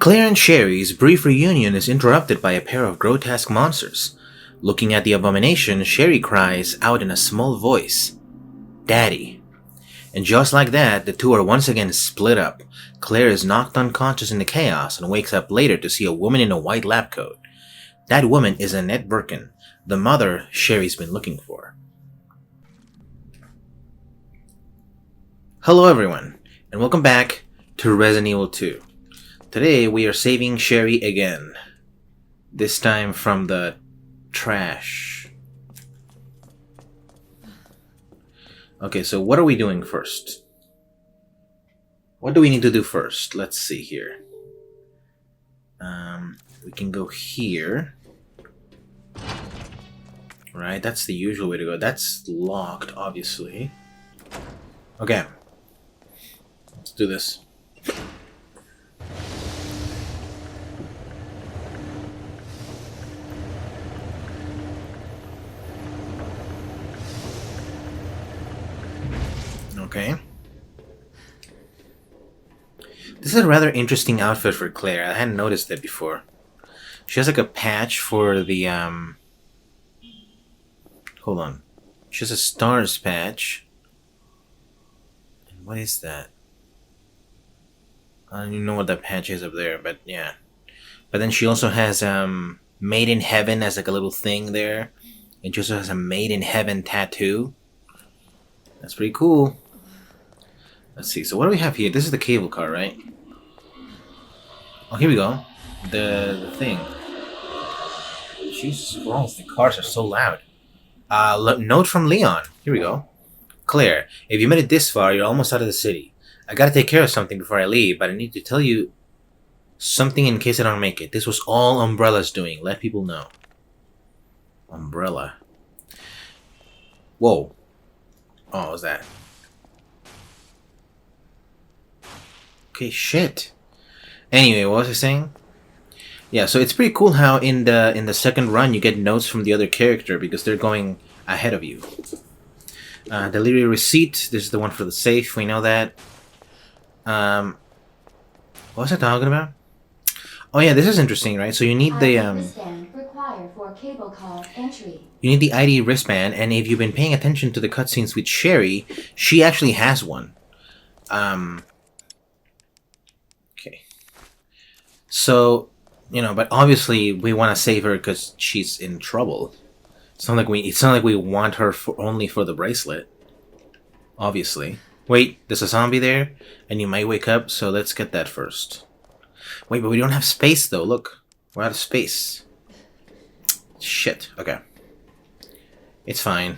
Claire and Sherry's brief reunion is interrupted by a pair of grotesque monsters. Looking at the abomination, Sherry cries out in a small voice, "Daddy." And just like that, the two are once again split up. Claire is knocked unconscious in the chaos and wakes up later to see a woman in a white lab coat. That woman is Annette Birkin, the mother Sherry's been looking for. Hello everyone, and welcome back to Resident Evil 2. Today we are saving Sherry again. This time from the trash. Okay, so what are we doing first? What do we need to do first? Let's see here. We can go here. Right, that's the usual way to go. That's locked, obviously. Okay. Let's do this. Okay. This is a rather interesting outfit for Claire. I hadn't noticed that before. She has like a patch for the, Hold on. She has a stars patch. And what is that? I don't even know what that patch is up there, but yeah. But then she also has, Made in Heaven as like a little thing there. And she also has a Made in Heaven tattoo. That's pretty cool. Let's see, so what do we have here? This is the cable car, right? Oh, here we go. The thing. Jesus Christ, the cars are so loud. Note from Leon. Here we go. Claire, if you made it this far, you're almost out of the city. I gotta take care of something before I leave, but I need to tell you something in case I don't make it. This was all Umbrella's doing. Let people know. Umbrella. Whoa. Oh, what was that? Okay, shit. Anyway, what was I saying? Yeah, so it's pretty cool how in the second run you get notes from the other character because they're going ahead of you. Delivery receipt. This is the one for the safe. We know that. What was I talking about? Oh yeah, this is interesting, right? So you need the required for cable car entry. You need the ID wristband, and if you've been paying attention to the cutscenes with Sherry, she actually has one. Okay. So, you know, but obviously we want to save her because she's in trouble. It's not like we want her only for the bracelet. Obviously. Wait, there's a zombie there, and you might wake up, so let's get that first. Wait, but we don't have space though, look. We're out of space. Shit, okay. It's fine.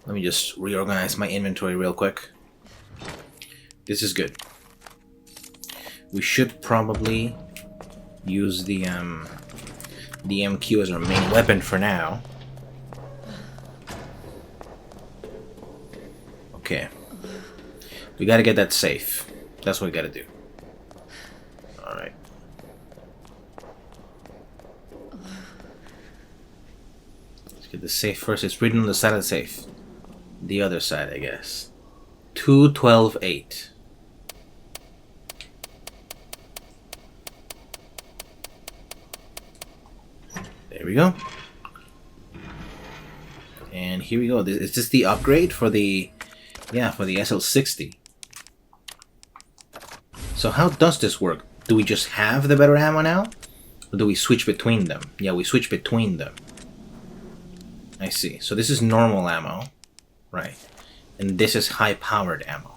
Let me just reorganize my inventory real quick. This is good. We should probably use the MQ as our main weapon for now. Okay. We gotta get that safe. That's what we gotta do. Alright. Let's get the safe first. It's written on the side of the safe. The other side, I guess. 212-8. There we go. And here we go. Is this the upgrade for the... Yeah, for the SL60. So how does this work? Do we just have the better ammo now? Or do we switch between them? Yeah, we switch between them. I see. So this is normal ammo. Right. And this is high-powered ammo.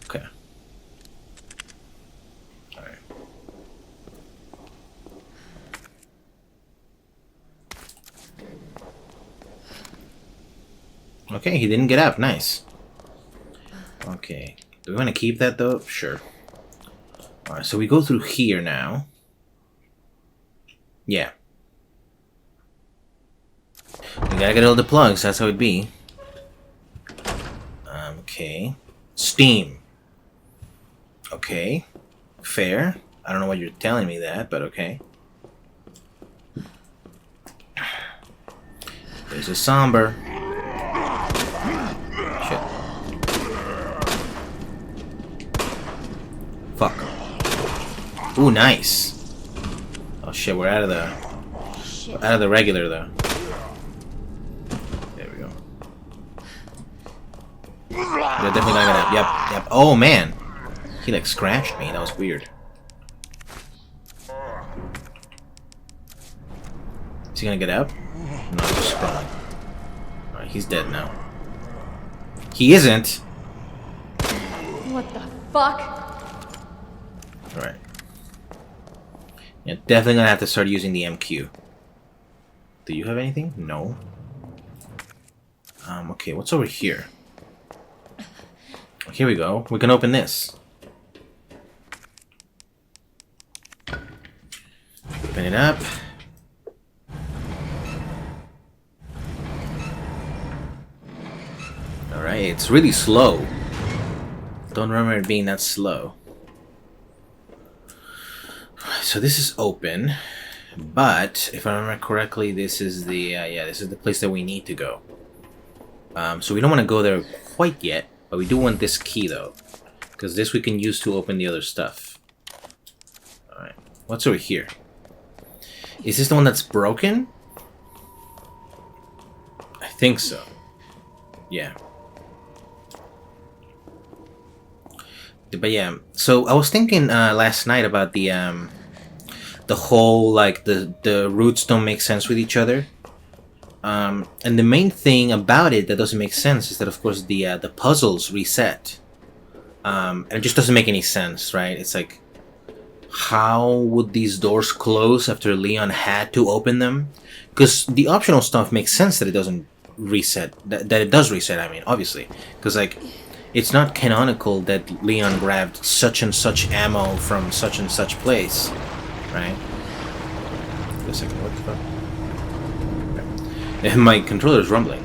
Okay. Alright. Okay, he didn't get up. Nice. Okay. Do we want to keep that, though? Sure. Alright, so we go through here now. Yeah. We gotta get all the plugs. That's how it'd be. Okay. Steam. Okay. Fair. I don't know why you're telling me that, but okay. There's a somber. Shit. Fuck. Ooh, nice. Oh shit, we're out of the regular though. There we go. They're definitely not gonna. Yep. Oh man, he like scratched me. That was weird. Is he gonna get up? No, he's just crawling. Alright, he's dead now. He isn't. What the fuck? Alright. Yeah, definitely gonna have to start using the MQ. Do you have anything? No. Okay, what's over here? Here we go. We can open this. Open it up. Alright, it's really slow. Don't remember it being that slow. So this is open, but if I remember correctly, this is the this is the place that we need to go. So we don't want to go there quite yet, but we do want this key though, because this we can use to open the other stuff. All right, what's over here? Is this the one that's broken? I think so. Yeah. But yeah, so I was thinking last night about the whole like the roots don't make sense with each other, and the main thing about it that doesn't make sense is that of course the puzzles reset, and it just doesn't make any sense, right? It's like, how would these doors close after Leon had to open them? Because the optional stuff makes sense that it doesn't reset, that it does reset. I mean, obviously, because like, it's not canonical that Leon grabbed such and such ammo from such and such place, right? Wait a second, what the fuck? Okay. My controller is rumbling.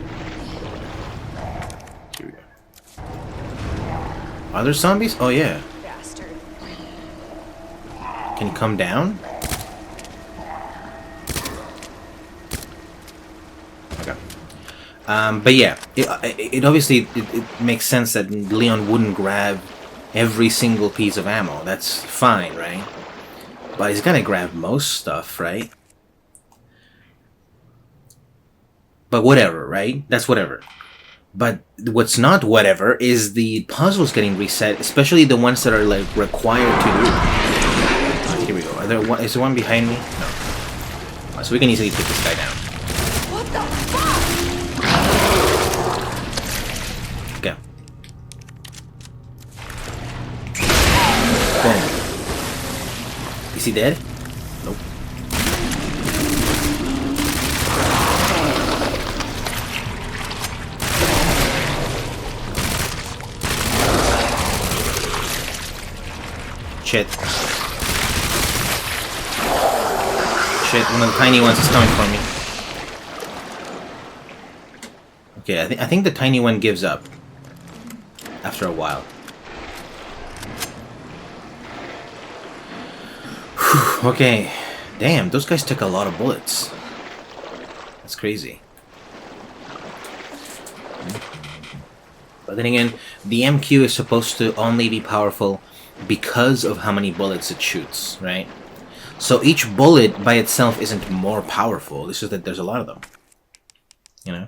Here we go. Are there zombies? Oh yeah. Bastard. Can you come down? Okay. But yeah, it obviously it makes sense that Leon wouldn't grab every single piece of ammo. That's fine, right? But he's gonna grab most stuff, right? But whatever, right? That's whatever. But what's not whatever is the puzzles getting reset, especially the ones that are like required to do. Oh, here we go. Is there one behind me? No. So we can easily take this guy down. What the fuck? Okay. Boom. Is he dead? Nope. Shit. Shit, one of the tiny ones is coming for me. Okay, I think the tiny one gives up after a while. Whew, okay. Damn, those guys took a lot of bullets. That's crazy. But then again, the MQ is supposed to only be powerful because of how many bullets it shoots, right? So each bullet by itself isn't more powerful. It's just that there's a lot of them. You know?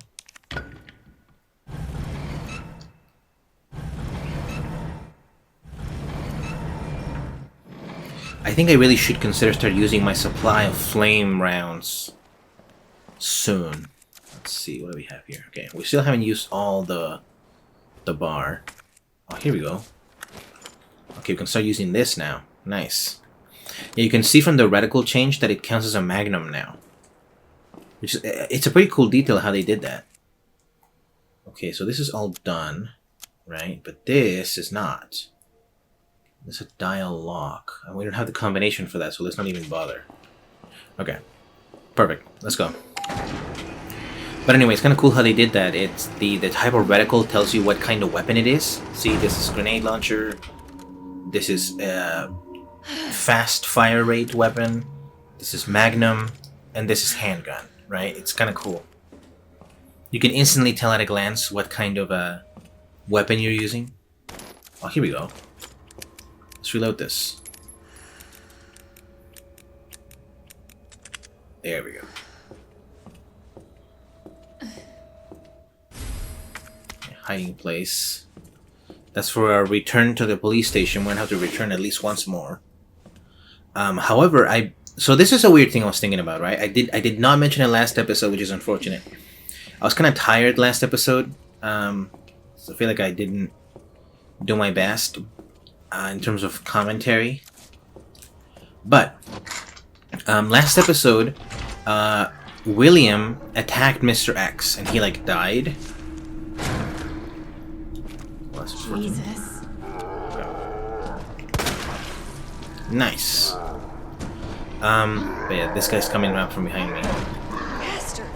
I think I really should consider start using my supply of flame rounds soon. Let's see, what do we have here? Okay, we still haven't used all the bar. Oh, here we go. Okay, we can start using this now. Nice. Yeah, you can see from the reticle change that it counts as a magnum now. Which is, it's a pretty cool detail how they did that. Okay, so this is all done, right? But this is not. There's a dial lock. And we don't have the combination for that, so let's not even bother. Okay. Perfect. Let's go. But anyway, it's kind of cool how they did that. It's the type of reticle tells you what kind of weapon it is. See, this is grenade launcher. This is fast fire rate weapon. This is magnum. And this is handgun, right? It's kind of cool. You can instantly tell at a glance what kind of weapon you're using. Oh, here we go. Let's reload this. There we go. Hiding place. That's for our return to the police station. We're gonna have to return at least once more. However, so this is a weird thing I was thinking about, right? I did not mention it last episode, which is unfortunate. I was kind of tired last episode, so I feel like I didn't do my best in terms of commentary. But last episode, William attacked Mr. X, and he like died. Jesus. Nice. But yeah, this guy's coming up from behind me. Bastard.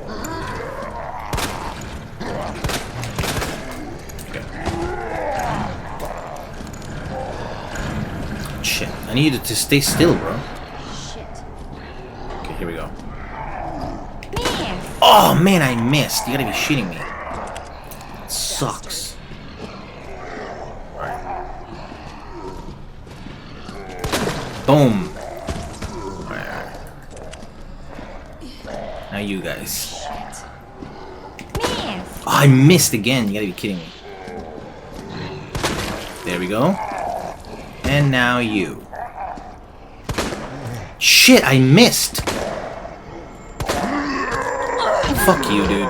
Shit, I need you to stay still, bro. Shit. Okay, here we go. Man. Oh man, I missed. You gotta be shitting me. It sucks. Alright. Boom. Alright. Now you guys. Shit. Man. Oh, I missed again. You gotta be kidding me. There we go. And now you. Shit, I missed. Fuck you, dude.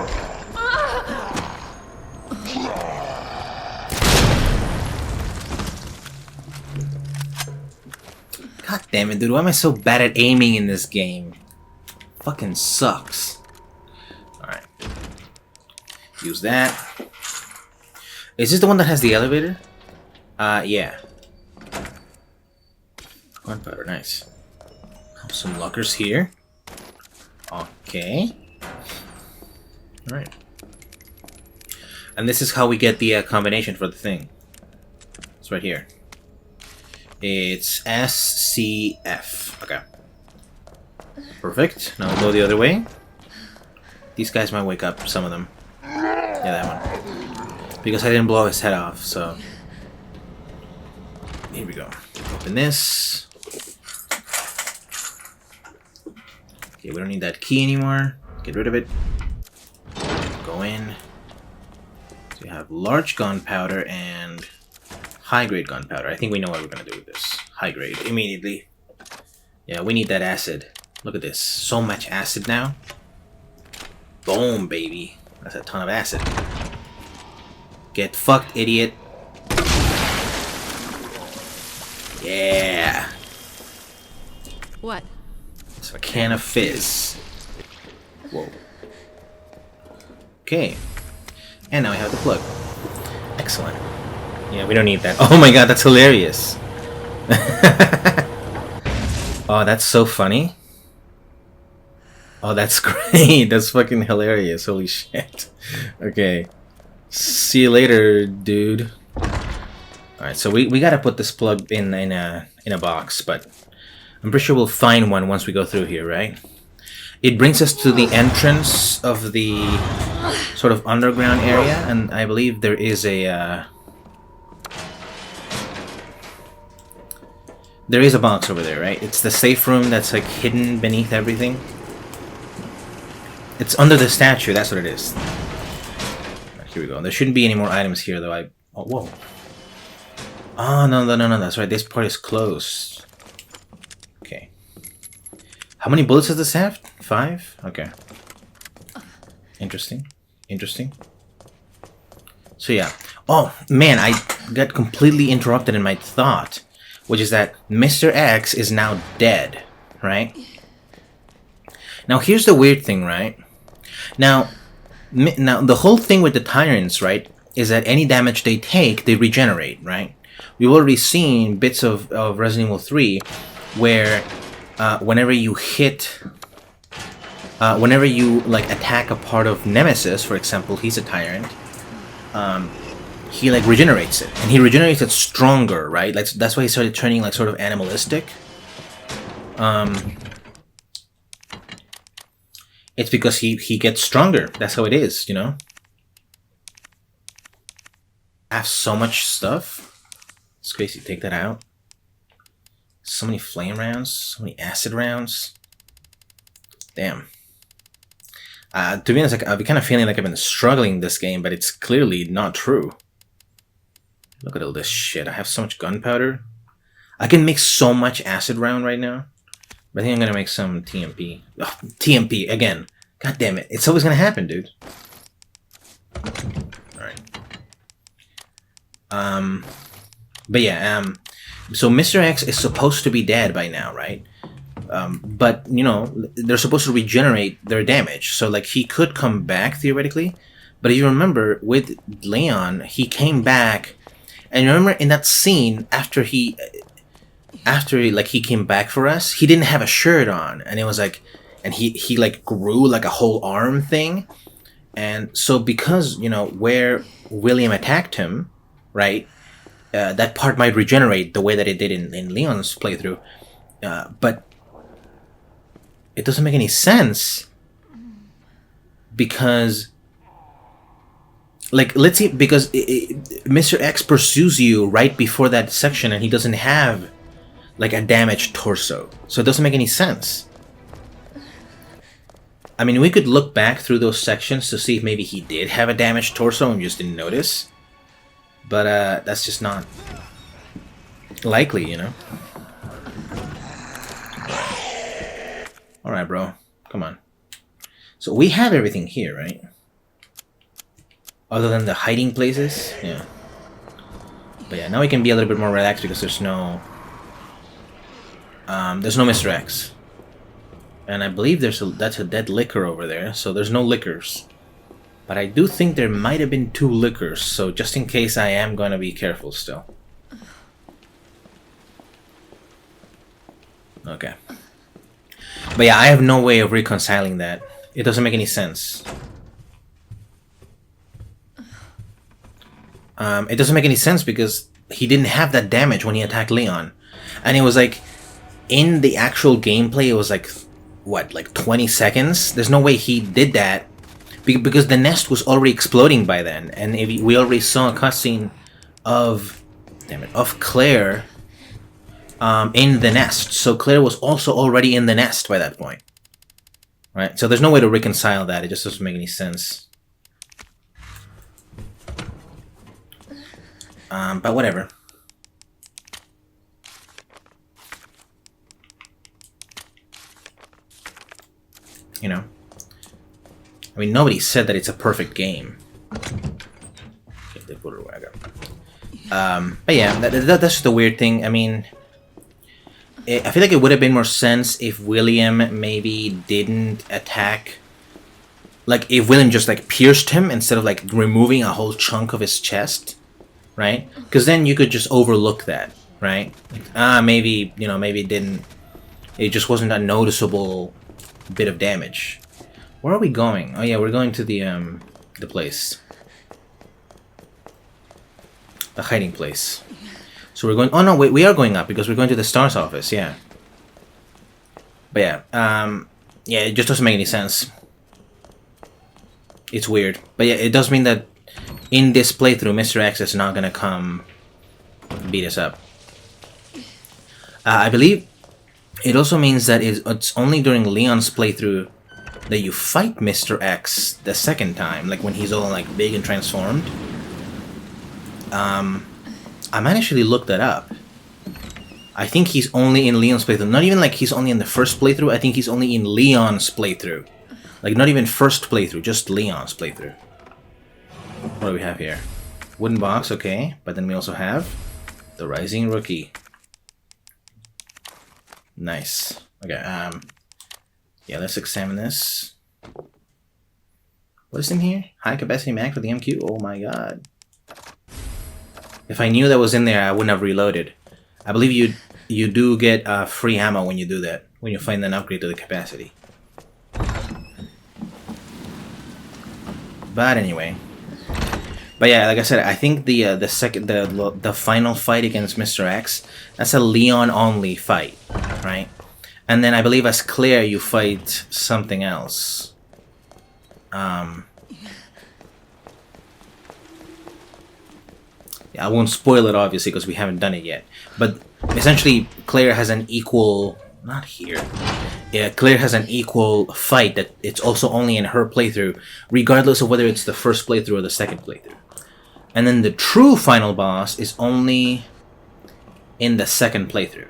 God damn it, dude. Why am I so bad at aiming in this game? Fucking sucks. Alright. Use that. Is this the one that has the elevator? Yeah. Gunpowder, nice. Some lockers here. Okay. Alright. And this is how we get the combination for the thing. It's right here. It's SCF. Okay. Perfect. Now we'll go the other way. These guys might wake up, some of them. Yeah, that one. Because I didn't blow his head off, so... Here we go. Open this. Okay, we don't need that key anymore. Get rid of it. Go in. So you have large gunpowder and high-grade gunpowder. I think we know what we're gonna do with this. High-grade, immediately. Yeah, we need that acid. Look at this. So much acid now. Boom, baby. That's a ton of acid. Get fucked, idiot. Yeah. What? It's a can of fizz. Whoa. Okay. And now I have the plug. Excellent. Yeah, we don't need that. Oh my god, that's hilarious. Oh, that's so funny. Oh, that's great. That's fucking hilarious. Holy shit. Okay. See you later, dude. Alright, so we gotta put this plug in a box, but I'm pretty sure we'll find one once we go through here, right? It brings us to the entrance of the sort of underground area, and I believe there is a box over there, right? It's the safe room that's like hidden beneath everything. It's under the statue, that's what it is. Right, here we go. There shouldn't be any more items here, though. Oh, whoa. Oh, no, that's right. This part is closed. Okay. How many bullets does this have? 5? Okay. Interesting. Interesting. So, yeah. Oh, man, I got completely interrupted in my thought, which is that Mr. X is now dead, right? Now, here's the weird thing, right? Now, the whole thing with the Tyrants, right, is that any damage they take, they regenerate, right? We've already seen bits of Resident Evil 3 where whenever you hit... whenever you, like, attack a part of Nemesis, for example, he's a Tyrant, he, like, regenerates it. And he regenerates it stronger, right? That's why he started turning, like, sort of animalistic. It's because he gets stronger. That's how it is, you know? I have so much stuff. It's crazy. Take that out. So many flame rounds. So many acid rounds. Damn. To be honest, like, I've been kind of feeling like I've been struggling this game, but it's clearly not true. Look at all this shit. I have so much gunpowder. I can make so much acid round right now. But I think I'm gonna make some TMP. Ugh, TMP again. God damn it. It's always gonna happen, dude. Alright. But yeah, so Mr. X is supposed to be dead by now, right? But, you know, they're supposed to regenerate their damage. So, like, he could come back, theoretically. But if you remember, with Leon, he came back. And remember in that scene, after he came back for us, he didn't have a shirt on. And it was like, and he like, grew like a whole arm thing. And so because, you know, where William attacked him, right, that part might regenerate the way that it did in Leon's playthrough. But it doesn't make any sense because, like, let's see, because Mr. X pursues you right before that section and he doesn't have, like, a damaged torso. So it doesn't make any sense. I mean, we could look back through those sections to see if maybe he did have a damaged torso and just didn't notice. But that's just not likely, you know? Alright, bro. Come on. So we have everything here, right? Other than the hiding places? Yeah. But yeah, now we can be a little bit more relaxed because there's no Mr. X. And I believe that's a dead liquor over there, so there's no liquors. But I do think there might have been 2 liquors, so just in case I am gonna be careful still. Okay. But yeah, I have no way of reconciling that. It doesn't make any sense. It doesn't make any sense because he didn't have that damage when he attacked Leon. And it was like, in the actual gameplay, it was like, what, like 20 seconds? There's no way he did that. Because the nest was already exploding by then. And we already saw a cutscene of, of Claire in the nest. So Claire was also already in the nest by that point. Right? So there's no way to reconcile that. It just doesn't make any sense. But whatever. You know? I mean, nobody said that it's a perfect game. But yeah, that's just a weird thing. I mean, I feel like it would have been more sense if William maybe didn't attack. Like, if William just, like, pierced him instead of, like, removing a whole chunk of his chest. Right? Because then you could just overlook that, right? Maybe, you know, maybe it just wasn't a noticeable bit of damage. Where are we going? Oh yeah, we're going to the place. The hiding place. So we're going, oh no, wait, we are going up because we're going to the STARS office, yeah. But yeah, yeah, it just doesn't make any sense. It's weird. But yeah, it does mean that in this playthrough, Mr. X is not gonna come beat us up. I believe it also means that it's only during Leon's playthrough that you fight Mr. X the second time, like when he's all like big and transformed. I might actually look that up. I think he's only in Leon's playthrough. Not even like he's only in the first playthrough, I think he's only in Leon's playthrough. Like not even first playthrough, just Leon's playthrough. What do we have here? Wooden box, okay. But then we also have the Rising Rookie. Nice. Okay, yeah, let's examine this. What is in here? High capacity mag for the MQ? Oh my god. If I knew that was in there, I wouldn't have reloaded. I believe you do get free ammo when you do that. When you find an upgrade to the capacity. But anyway. But yeah, like I said, I think the final fight against Mr. X, that's a Leon only fight, right? And then I believe as Claire you fight something else. Yeah, I won't spoil it obviously because we haven't done it yet. But essentially Claire has an equal Not here. Yeah, Claire has an equal fight that it's also only in her playthrough, regardless of whether it's the first playthrough or the second playthrough. And then the true final boss is only in the second playthrough.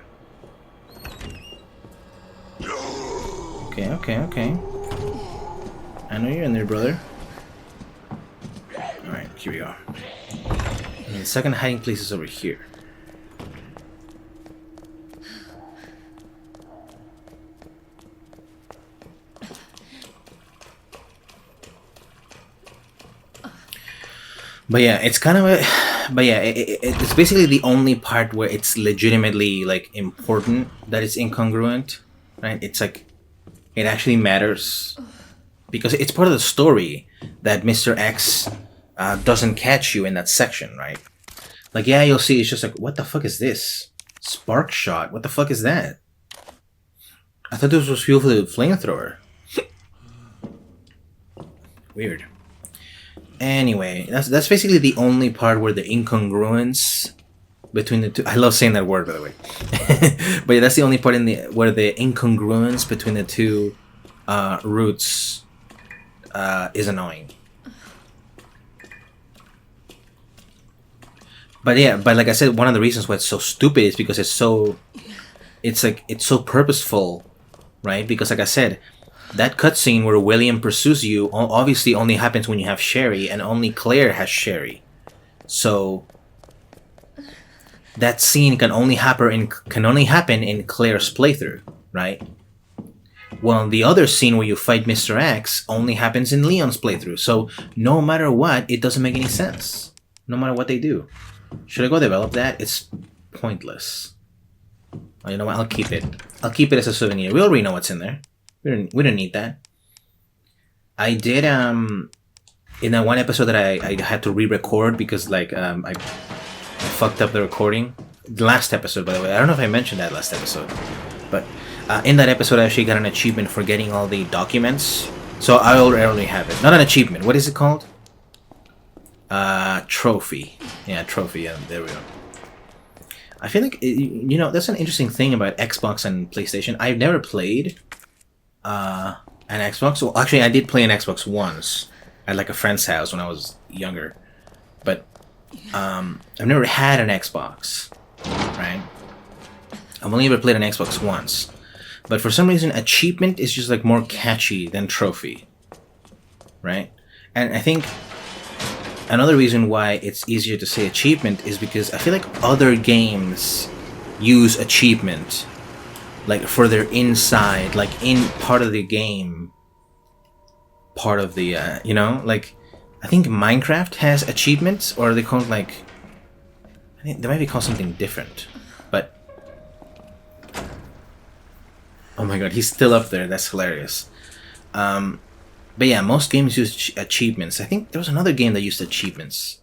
Okay, okay, okay. I know you're in there, brother. Alright, here we go. And the second hiding place is over here. But yeah, it's kind of a... But yeah, it's basically the only part where it's legitimately, like, important that it's incongruent, right? It's like, it actually matters. Because it's part of the story that Mr. X doesn't catch you in that section, right? Like, yeah, you'll see, it's just like, what the fuck is this? Spark shot? What the fuck is that? I thought this was fuel for the flamethrower. Weird. Anyway, that's basically the only part where the incongruence between the two... I love saying that word, by the way. But yeah, that's the only part in where the incongruence between the two routes is annoying. But yeah, but like I said, one of the reasons why it's so stupid is because it's so purposeful, right? Because like I said, that cutscene where William pursues you obviously only happens when you have Sherry, and only Claire has Sherry. So that scene can only happen in Claire's playthrough, right? Well, the other scene where you fight Mr. X only happens in Leon's playthrough. So no matter what, it doesn't make any sense. No matter what they do. Should I go develop that? It's pointless. Oh, you know what? I'll keep it. I'll keep it as a souvenir. We already know what's in there. We don't need that. I did in that one episode that I had to re-record because like I fucked up the recording. The last episode, by the way. I don't know if I mentioned that last episode, but in that episode I actually got an achievement for getting all the documents. So I already have it. Not an achievement. What is it called? Trophy. Yeah, trophy. Yeah, there we go. I feel like you know, that's an interesting thing about Xbox and PlayStation. I've never played an Xbox. Well, actually, I did play an Xbox once at like a friend's house when I was younger, but I've never had an Xbox. Right? I've only ever played an Xbox once, but for some reason, achievement is just like more catchy than trophy. Right? And I think another reason why it's easier to say achievement is because I feel like other games use achievement like for their inside, like in part of the game, part of the you know, like I think Minecraft has achievements, or are they called like, I think they might be called something different, but oh my god, he's still up there. That's hilarious. But yeah, most games use achievements. I think there was another game that used achievements.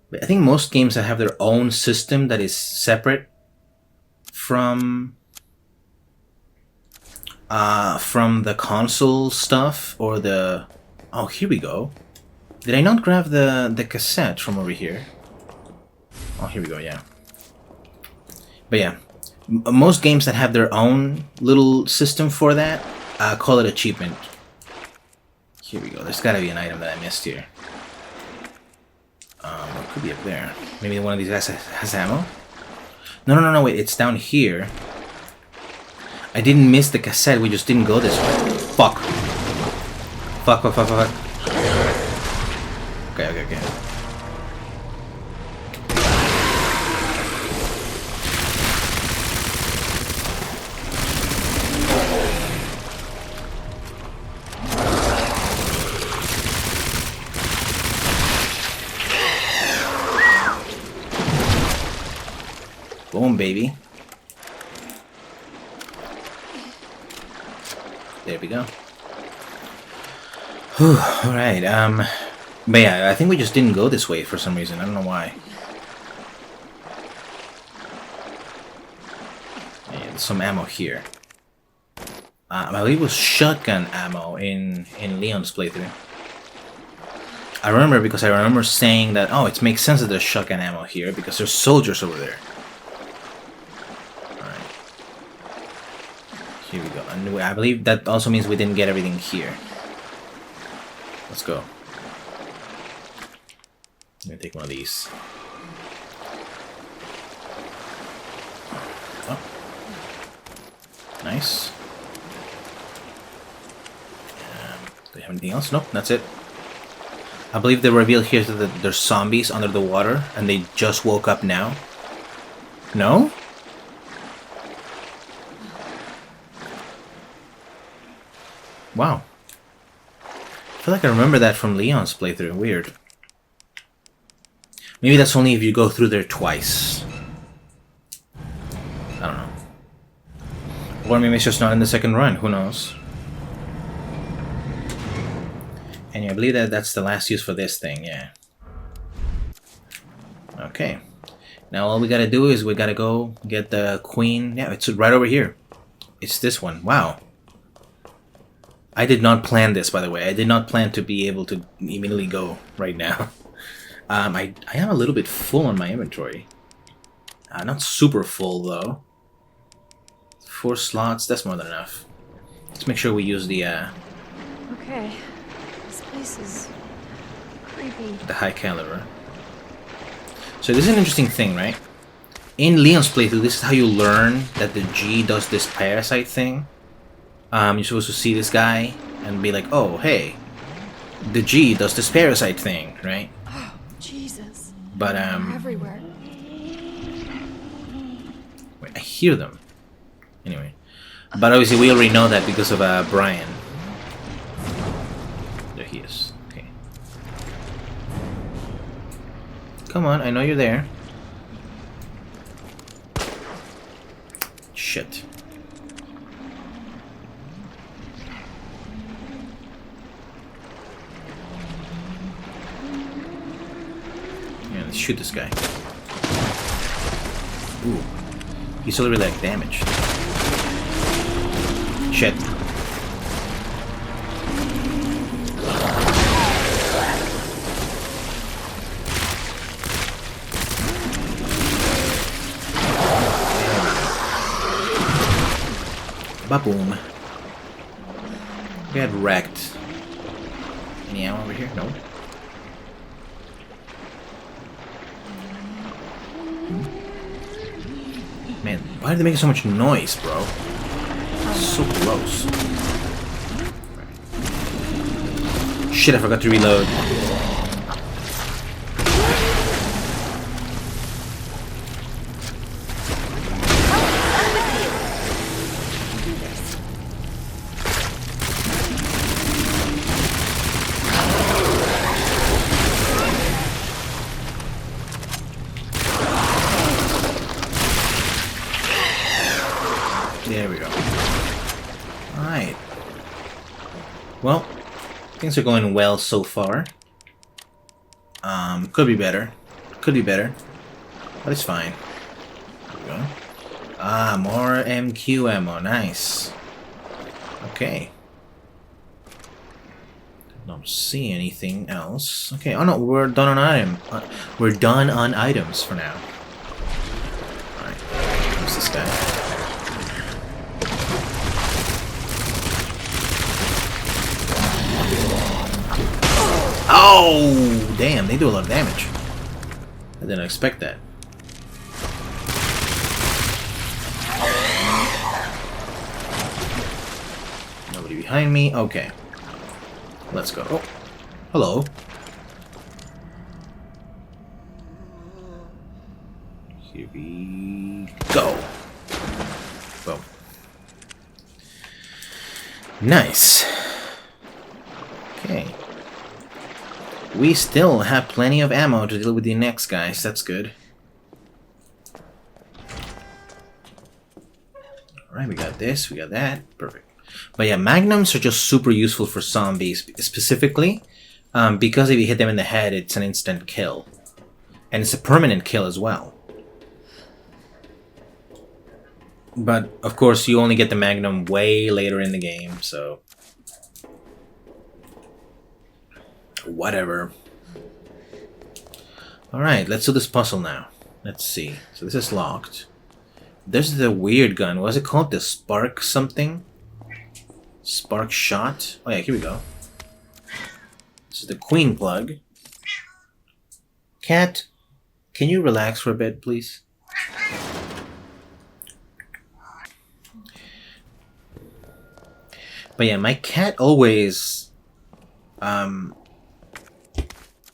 But I think most games that have their own system that is separate from the console stuff or the... Oh, here we go. Did I not grab the cassette from over here? Oh, here we go, yeah. But yeah, most games that have their own little system for that call it achievement. Here we go. There's gotta be an item that I missed here. It could be up there. Maybe one of these guys has ammo? No, wait. It's down here. I didn't miss the cassette. We just didn't go this way. Fuck. Fuck. Okay. Boom, baby. There we go. Whew, alright, but yeah, I think we just didn't go this way for some reason. I don't know why. Yeah, there's some ammo here. I believe it was shotgun ammo in Leon's playthrough. I remember because I remember saying that, oh, it makes sense that there's shotgun ammo here because there's soldiers over there. Here we go. And I believe that also means we didn't get everything here. Let's go. I'm gonna take one of these. Oh. Nice. Do we have anything else? Nope, that's it. I believe they reveal here that there's zombies under the water and they just woke up now. No? Wow. I feel like I remember that from Leon's playthrough. Weird. Maybe that's only if you go through there twice. I don't know. Or maybe it's just not in the second run. Who knows? And yeah, I believe that that's the last use for this thing. Yeah. Okay. Now all we gotta do is we gotta go get the queen. Yeah, it's right over here. It's this one. Wow. I did not plan this, by the way. I did not plan to be able to immediately go right now. I am a little bit full on my inventory. Not super full, though. 4 slots, that's more than enough. Let's make sure we use the Okay. This place is creepy. the high caliber. So this is an interesting thing, right? In Leon's playthrough, this is how you learn that the G does this parasite thing. You're supposed to see this guy and be like, oh, hey, the G does this parasite thing, right? Oh, Jesus. But, They're everywhere. wait, I hear them. Anyway. But obviously we already know that because of Brian. There he is. Okay. Come on, I know you're there. Shit. Yeah, let's shoot this guy. Ooh. He's already like damaged. Shit. Ba-boom. Get wrecked. Any ammo over here? No. Man, why are they making so much noise, bro? So gross. Shit, I forgot to reload. There we go. Alright. Well, things are going well so far. Could be better. Could be better. But it's fine. There we go. Ah, more MQ ammo. Nice. Okay. Don't see anything else. Okay, oh no, we're done on we're done on items for now. Alright. Who's this guy? Oh, damn, they do a lot of damage. I didn't expect that. Nobody behind me. Okay. Let's go. Oh, hello. Here we go. Boom. Nice. Okay. We still have plenty of ammo to deal with the next guys. That's good. Alright, we got this, we got that. Perfect. But yeah, magnums are just super useful for zombies, specifically because if you hit them in the head, it's an instant kill. And it's a permanent kill as well. But, of course, you only get the magnum way later in the game, so... whatever. Alright, let's do this puzzle now. Let's see. So this is locked. There's the weird gun. What was it called? The spark something? Spark shot? Oh yeah, here we go. This is the queen plug. Cat, can you relax for a bit, please? But yeah, my cat always, you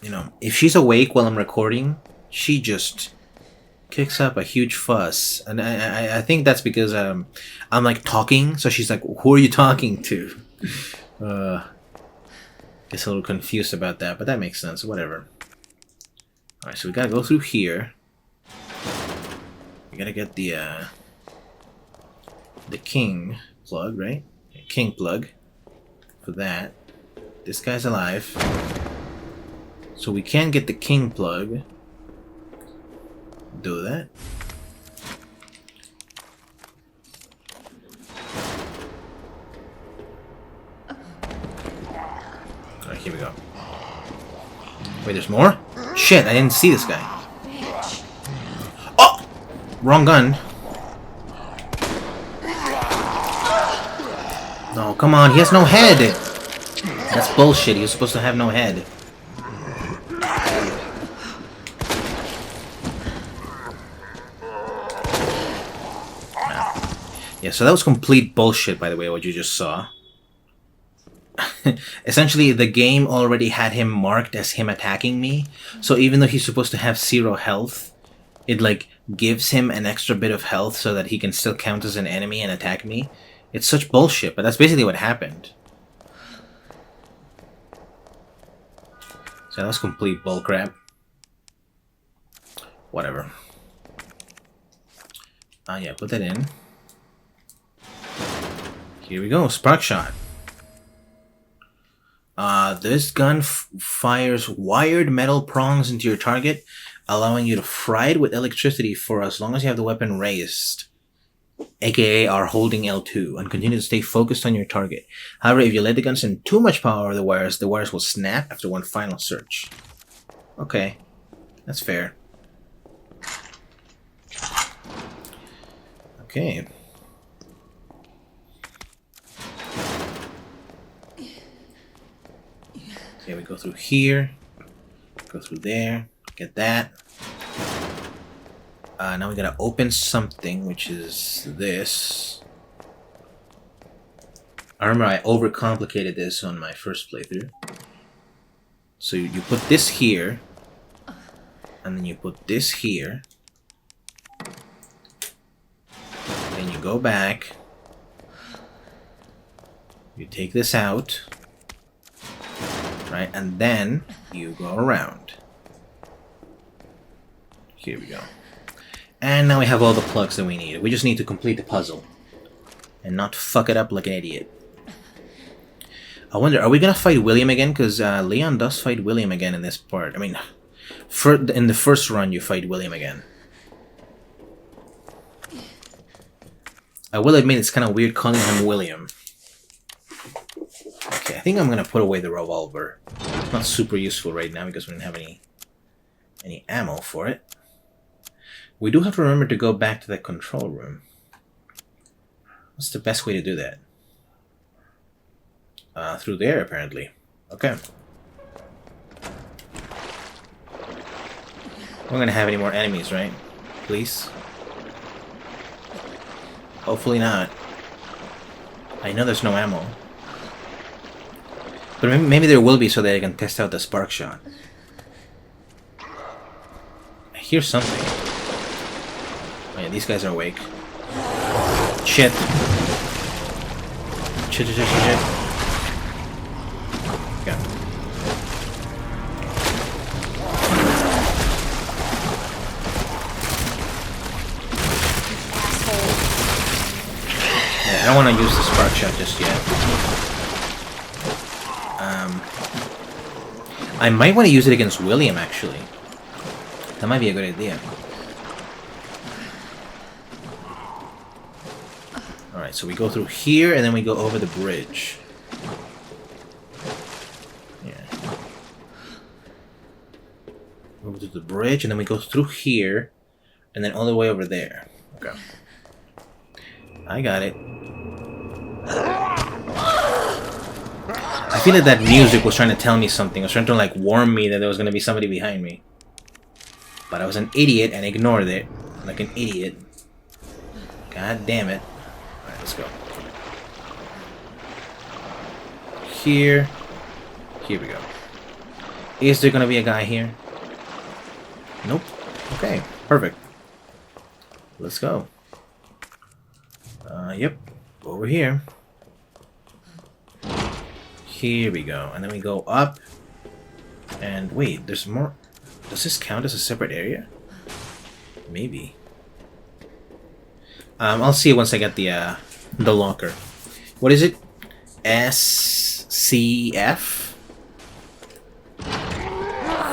know, if she's awake while I'm recording, she just kicks up a huge fuss, and I think that's because I'm like talking, so she's like, "Who are you talking to?" Gets a little confused about that, but that makes sense. Whatever. All right, so we gotta go through here. We gotta get the king plug, right? King plug for that. This guy's alive, so we can get the king plug. Do that. Alright, here we go. Wait, there's more? Shit, I didn't see this guy. Oh! Wrong gun. No, come on, he has no head! That's bullshit, he was supposed to have no head. Yeah, so that was complete bullshit, by the way, what you just saw. Essentially, the game already had him marked as him attacking me, so even though he's supposed to have 0 health, it, like, gives him an extra bit of health so that he can still count as an enemy and attack me. It's such bullshit, but that's basically what happened. So that was complete bullcrap. Whatever. Yeah, put that in. Here we go, spark shot. This gun fires wired metal prongs into your target, allowing you to fry it with electricity for as long as you have the weapon raised, aka are holding L2, and continue to stay focused on your target. However, if you let the gun send too much power over the wires will snap after one final search. Okay, that's fair. Okay. Okay, we go through here, go through there, get that. Now we gotta open something, which is this. I remember I overcomplicated this on my first playthrough. So you put this here, and then you put this here. Then you go back. You take this out. Right, and then you go around. Here we go. And now we have all the plugs that we need. We just need to complete the puzzle. And not fuck it up like an idiot. I wonder, are we gonna fight William again? Because Leon does fight William again in this part. I mean, in the first run you fight William again. I will admit it's kind of weird calling him William. Okay, I think I'm gonna put away the revolver. It's not super useful right now because we don't have any ammo for it. We do have to remember to go back to the control room. What's the best way to do that? Through there, apparently. Okay. We're gonna have any more enemies, right? Please? Hopefully not. I know there's no ammo. But maybe there will be so that I can test out the spark shot. I hear something. Oh yeah, these guys are awake. Shit. Shit. Yeah. Yeah, I don't want to use the spark shot just yet. I might want to use it against William, actually. That might be a good idea. Alright, so we go through here, and then we go over the bridge. Yeah. Over to the bridge, and then we go through here, and then all the way over there. Okay. I got it. I feel like that music was trying to tell me something. It was trying to like warn me that there was gonna be somebody behind me. But I was an idiot and ignored it. Like an idiot. God damn it. Alright, let's go. Here. Here we go. Is there gonna be a guy here? Nope. Okay, perfect. Let's go. Yep. Over here. Here we go. And then we go up. And wait, there's more. Does this count as a separate area? Maybe. I'll see once I get the locker. What is it? SCF?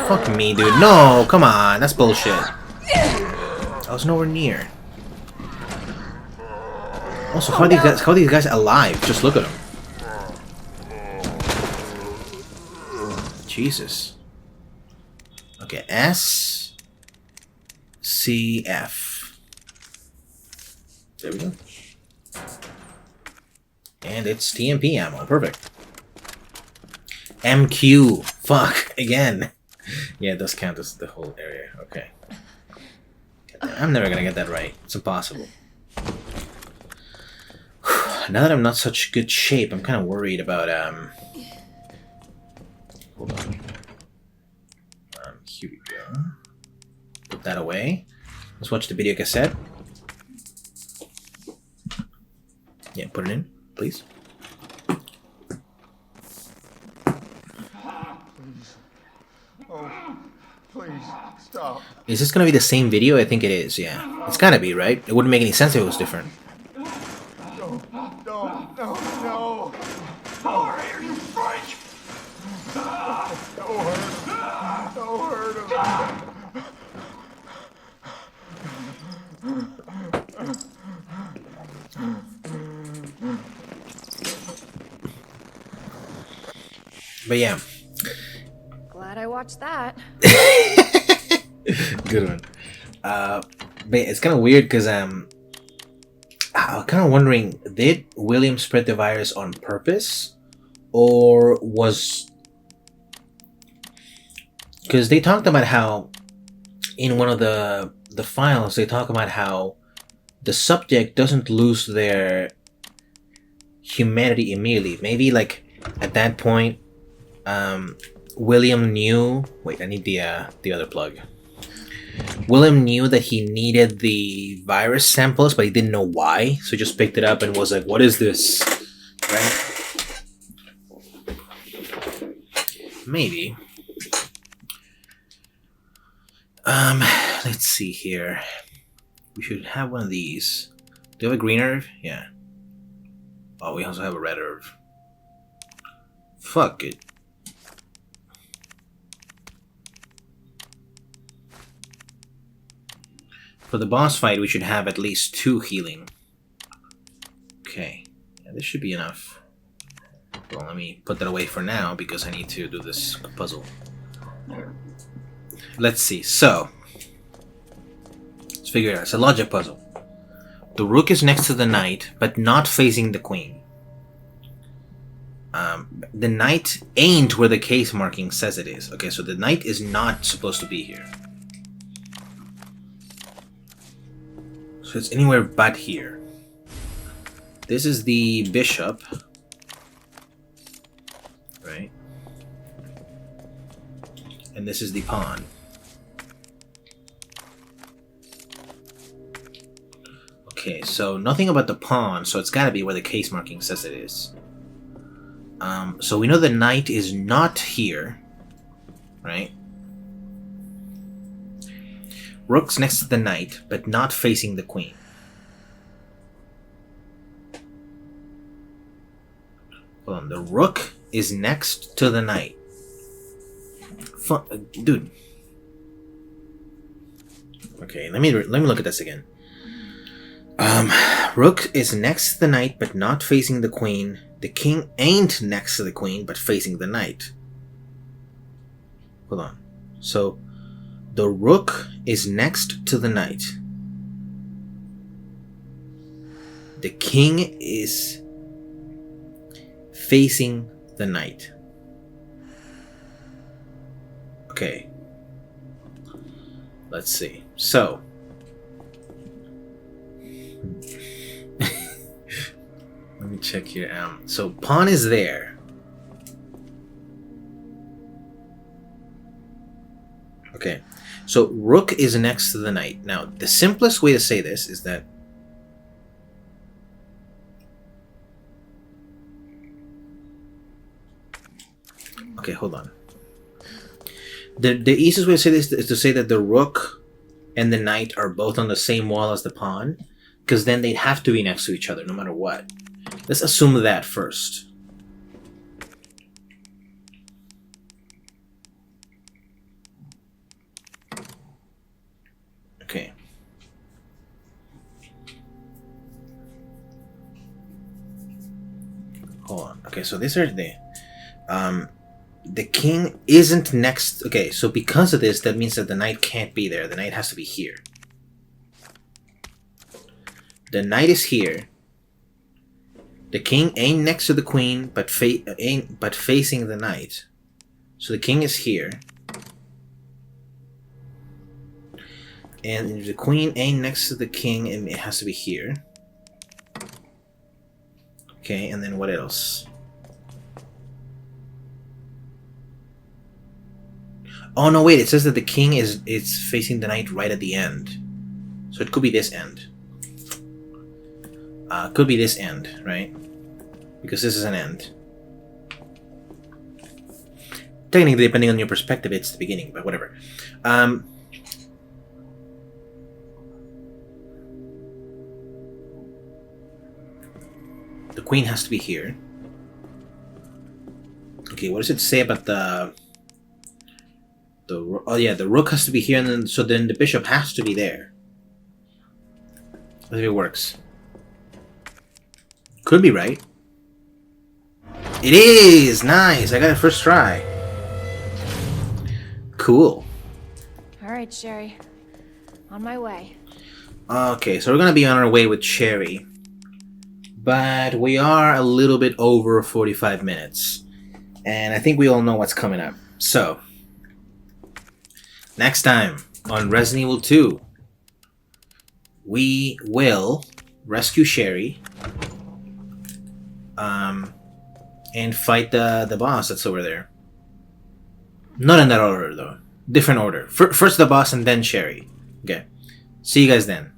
Fuck me, dude. No, come on. That's bullshit. I was nowhere near. Also, how are these guys alive? Just look at them. Jesus. Okay, SCF. There we go. And it's TMP ammo. Perfect. MQ. Fuck. Again. Yeah, it does count as the whole area. Okay. I'm never gonna get that right. It's impossible. Now that I'm not such good shape, I'm kind of worried about, hold on. Here we go. Put that away. Let's watch the video cassette. Yeah, put it in, please. Please. Oh, please, stop. Is this gonna be the same video? I think it is, yeah. It's gotta be, right? It wouldn't make any sense if it was different. No. Don't hurt you, Frank. Don't hurt him. But yeah. Glad I watched that. Good one. But it's kind of weird because I'm kind of wondering, did William spread the virus on purpose, or was, because they talked about how in one of the files they talk about how the subject doesn't lose their humanity immediately. Maybe like at that point, William knew. Wait, I need the other plug. William knew that he needed the virus samples, but he didn't know why, so he just picked it up and was like, "What is this?" Right? Maybe. Let's see here. We should have one of these. Do you have a green herb? Yeah. Oh, we also have a red herb. Fuck it. For the boss fight, we should have at least 2 healing. Okay. Yeah, this should be enough. Well, let me put that away for now because I need to do this puzzle. Let's see. So, let's figure it out. It's a logic puzzle. The rook is next to the knight, but not facing the queen. The knight ain't where the case marking says it is. Okay, so the knight is not supposed to be here. So it's anywhere but here. This is the bishop. Right? And this is the pawn. Okay, so nothing about the pawn, so it's gotta be where the case marking says it is. So we know the knight is not here. Right? Rook's next to the knight, but not facing the queen. Hold on, the rook is next to the knight. Dude. Okay, let me look at this again. Rook is next to the knight, but not facing the queen. The king ain't next to the queen, but facing the knight. Hold on. So, the rook is next to the knight. The king is facing the knight. Okay. Let's see. So. Let me check here. So pawn is there. Okay. So rook is next to the knight. Now, the simplest way to say this is that okay, hold on. The easiest way to say this is to say that the rook and the knight are both on the same wall as the pawn, because then they'd have to be next to each other no matter what. Let's assume that first. Okay. Hold on. Okay, so these are the king isn't next. Okay, so because of this, that means that the knight can't be there. The knight has to be here. The knight is here. The king ain't next to the queen, but facing the knight. So the king is here. And if the queen ain't next to the king, it has to be here. Okay, and then what else? Oh no, wait, it says that the king is facing the knight right at the end. So it could be this end. Could be this end, right? Because this is an end. Technically, depending on your perspective, it's the beginning, but whatever. The queen has to be here. Okay, what does it say about the oh yeah, the rook has to be here, and then so then the bishop has to be there. If it works. Could be right. It is! Nice! I got it first try. Cool. Alright, Sherry. On my way. Okay, so we're gonna be on our way with Sherry. But we are a little bit over 45 minutes. And I think we all know what's coming up. So, next time on Resident Evil 2, we will rescue Sherry. And fight the boss that's over there. Not in that order, though. Different order. First the boss and then Sherry. Okay. See you guys then.